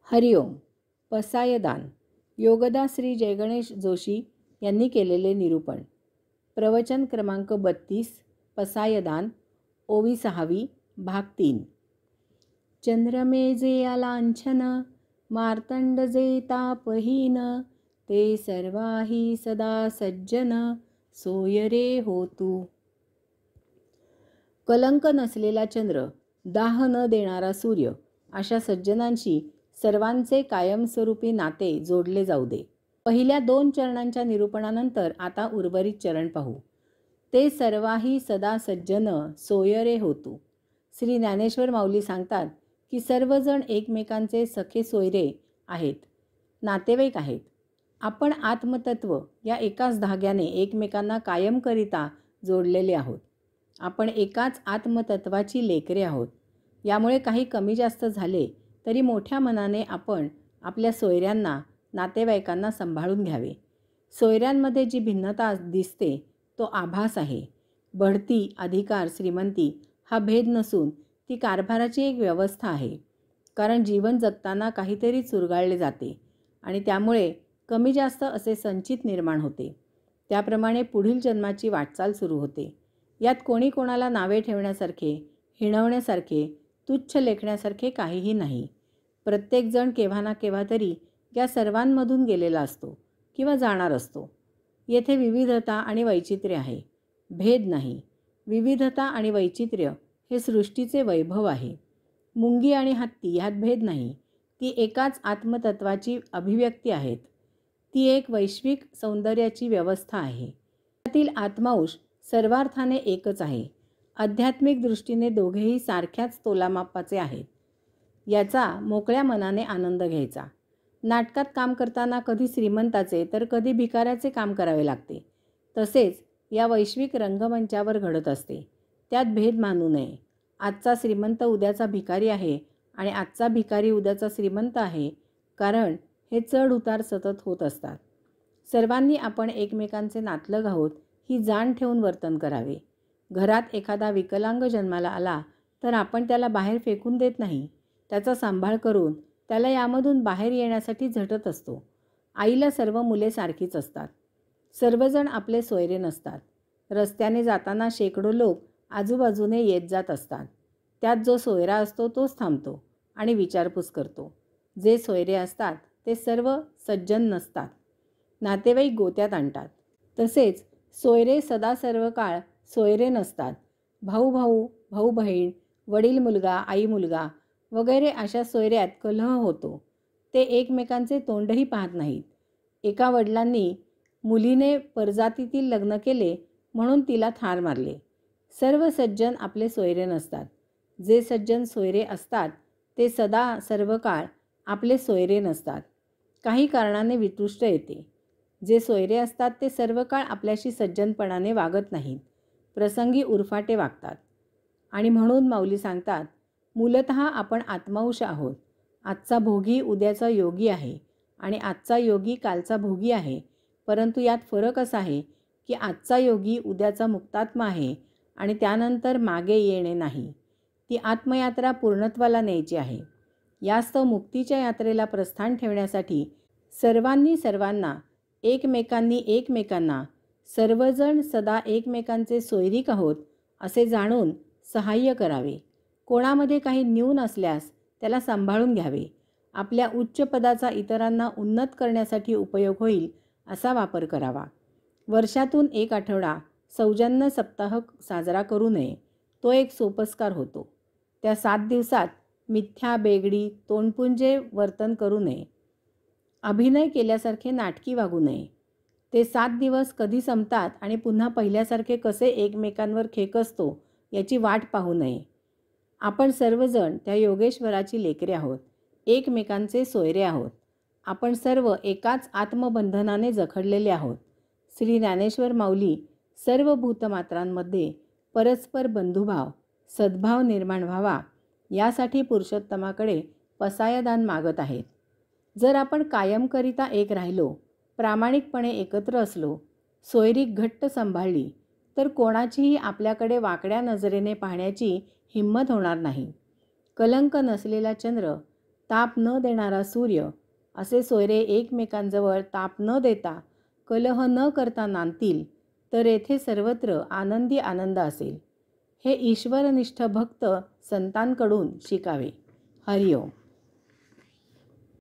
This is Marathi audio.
हरिओम. पसायदान. योगदा श्री जयगणेश जोशी यांनी केलेले निरूपण. प्रवचन क्रमांक 32. पसायदान. ओवी 6वी भाग 3. चंद्रमे जे लांछन मार्तंड जे तापहीन, ते सर्वाही सदा सज्जन सोय रे होतू. कलंक नसलेला चंद्र, दाह न देणारा सूर्य, अशा सज्जनांशी सर्वांचे कायमस्वरूपी नाते जोडले जाऊ दे. पहिल्या 2 चरणांच्या निरूपणानंतर आता उर्वरित चरण पाहू. ते सर्वाही सदा सज्जन सोय रे होतू. श्री ज्ञानेश्वर माऊली सांगतात की सर्वजण एकमेकांचे सखे सोयरे आहेत, नातेवाईक आहेत. आपण आत्मतत्व या एकाच धाग्याने एकमेकांना कायमकरिता जोडलेले आहोत. आपण एकाच आत्मतत्वाची लेकरे आहोत. यामुळे काही कमी जास्त झाले तरी मोठ्या मनाने आपण आपल्या सोयऱ्यांना, नातेवाईकांना सांभाळून घ्यावे. सोयऱ्यांमध्ये जी भिन्नता दिसते तो आभास आहे. बढती, अधिकार, श्रीमंती हा भेद नसून ती कारभाराची एक व्यवस्था आहे. कारण जीवन जगताना काहीतरी चुरगाळले जाते आणि त्यामुळे कमी जास्त असे संचित निर्माण होते. त्याप्रमाणे पुढील जन्माची वाटचाल सुरू होते. यात कोणी कोणाला नावे ठेवण्यासारखे, हिणवण्यासारखे, तुच्छ लेखण्यासारखे काहीही नाही. प्रत्येकजण केव्हा ना केव्हा तरी या सर्वांमधून गेलेला असतो किंवा जाणार असतो. येथे विविधता आणि वैचित्र्य आहे, भेद नाही. विविधता आणि वैचित्र्य हे सृष्टीचे वैभव आहे. मुंगी आणि हत्ती ह्यात भेद नाही. ती एकाच आत्मतत्वाची अभिव्यक्ती आहेत. ती एक वैश्विक सौंदर्याची व्यवस्था आहे. त्यातील आत्मांश सर्वार्थाने एकच आहे. आध्यात्मिक दृष्टीने दोघेही सारख्याच तोलामापाचे आहेत. याचा मोकळ्या मनाने आनंद घ्यायचा. नाटकात काम करताना कधी श्रीमंताचे तर कधी भिकाऱ्याचे काम करावे लागते. तसेच या वैश्विक रंगमंचावर घडत असते. त्यात भेद मानू नये. आजचा श्रीमंत उद्याचा भिकारी आहे आणि आजचा भिकारी उद्याचा श्रीमंत आहे. कारण हे चढ उतार सतत होत असतात. सर्वांनी आपण एकमेकांचे नातलग आहोत ही जाण ठेवून वर्तन करावे. घरात एखादा विकलांग जन्माला आला तर आपण त्याला बाहेर फेकून देत नाही. त्याचा सांभाळ करून त्याला यामधून बाहेर येण्यासाठी झटत असतो. आईला सर्व मुले सारखीच असतात. सर्वजण आपले सोयरे नसतात. रस्त्याने जाताना शेकडो लोक आजूबाजूने येत जात असतात. त्यात जो सोयरा असतो तोच थांबतो आणि विचारपूस करतो. जे सोयरे असतात ते सर्व सज्जन नसतात. नातेवाईक गोत्यात आणतात. तसेच सोयरे सदा सर्व काळ सोयरे नसतात. भाऊ भाऊ, भाऊ बहीण, वडील मुलगा, आई मुलगा वगैरे अशा सोयऱ्यात कलह होतो. ते एकमेकांचे तोंडही पाहत नाहीत. एका वडिलांनी मुलीने परजातीतील लग्न केले म्हणून तिला ठार मारले. सर्व सज्जन आपले सोयरे नसतात. जे सज्जन सोयरे असतात ते सदा सर्व काळ आपले सोयरे नसतात. काही कारणाने वितुष्ट येते. जे सोयरे असतात ते सर्व काळ आपल्याशी सज्जनपणाने वागत नाहीत. प्रसंगी उरफाटे वागतात. आणि म्हणून माऊली सांगतात, मूलतः आपण आत्मांश आहोत. आजचा भोगी उद्याचा योगी आहे आणि आजचा योगी कालचा भोगी आहे. परंतु यात फरक असा आहे की आजचा योगी उद्याचा मुक्तात्मा आहे आणि त्यानंतर मागे येणे नाही. ती आत्मयात्रा पूर्णत्वाला न्यायची आहे. यास्तव मुक्तीच्या यात्रेला प्रस्थान ठेवण्यासाठी सर्वांनी सर्वांना, एकमेकांनी एकमेकांना, सर्वजण सदा एकमेकांचे सोयरीक आहोत असे जाणून सहाय्य करावे. कोणामध्ये काही न्यून असल्यास त्याला सांभाळून घ्यावे. आपल्या उच्च पदाचा इतरांना उन्नत करण्यासाठी उपयोग होईल असा वापर करावा. वर्षातून 1 आठवडा सौजन्य सप्ताह साजरा करू नये. तो एक सोपस्कार होतो. त्या 7 दिवसात मिथ्या, बेगडी, तोंडपुंजे वर्तन करू नये. अभिनय केल्यासारखे नाटकी वागू नये. ते 7 दिवस कधी संपतात आणि पुन्हा पहिल्यासारखे कसे एकमेकांवर खेकसतो याची वाट पाहू नये. आपण सर्वजण त्या योगेश्वराची लेकरे आहोत. एकमेकांचे सोयरे आहोत. आपण सर्व एकाच आत्मबंधनाने जखडलेले आहोत. श्री ज्ञानेश्वर माऊली सर्व भूतमात्रांमध्ये परस्पर बंधुभाव, सद्भाव निर्माण व्हावा यासाठी पुरुषोत्तमाकडे पसायदान मागत आहेत. जर आपण कायमकरिता एक राहिलो, प्रामाणिकपणे एकत्र असलो, सोयरीक घट्ट सांभाळली तर कोणाचीही आपल्याकडे वाकड्या नजरेने पाहण्याची हिंमत होणार नाही. कलंक नसलेला चंद्र ताप न देणारा सूर्य असे सोयरे एकमेकांजवळ ताप न देता कलह न करता नांदतील तर येथे सर्वत्र आनंदी आनंद असेल. हे ईश्वरनिष्ठ भक्त संतांकडून शिकावे. हरिओम.